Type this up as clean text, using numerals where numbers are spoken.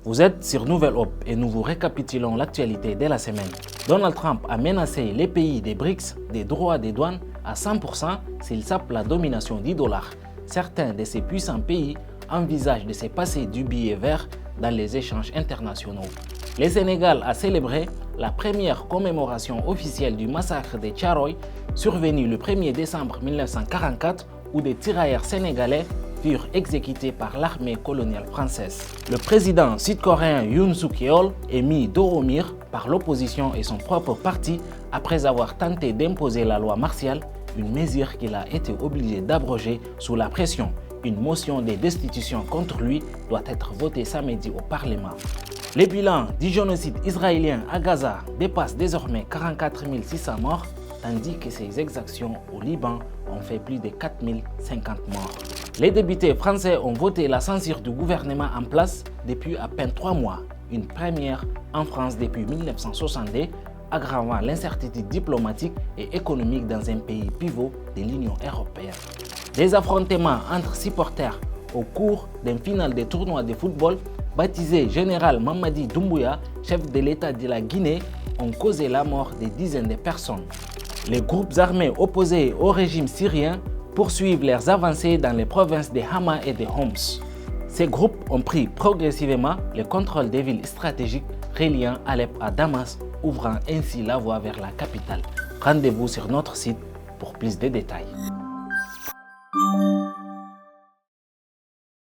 Vous êtes sur Nouvelle Hope et nous vous récapitulons l'actualité de la semaine. Donald Trump a menacé les pays des BRICS des droits des douanes à 100% s'ils sapent la domination du dollar. Certains de ces puissants pays envisagent de se passer du billet vert dans les échanges internationaux. Le Sénégal a célébré la première commémoration officielle du massacre de Thiaroye, survenu le 1er décembre 1944, où des tirailleurs sénégalais furent exécutés par l'armée coloniale française. Le président sud-coréen Yoon Suk-yeol est mis dos au mur par l'opposition et son propre parti après avoir tenté d'imposer la loi martiale, une mesure qu'il a été obligé d'abroger sous la pression. Une motion de destitution contre lui doit être votée samedi au Parlement. Le bilan du génocide israélien à Gaza dépasse désormais 44 600 morts, tandis que ces exactions au Liban ont fait plus de 4 050 morts. Les députés français ont voté la censure du gouvernement en place depuis à peine 3 mois, une première en France depuis 1962, aggravant l'incertitude diplomatique et économique dans un pays pivot de l'Union européenne. Des affrontements entre supporters au cours d'un final de tournoi de football baptisé Général Mamadi Doumbouya, chef de l'État de la Guinée, ont causé la mort de dizaines de personnes. Les groupes armés opposés au régime syrien poursuivent leurs avancées dans les provinces de Hama et de Homs. Ces groupes ont pris progressivement le contrôle des villes stratégiques reliant Alep à Damas, ouvrant ainsi la voie vers la capitale. Rendez-vous sur notre site pour plus de détails.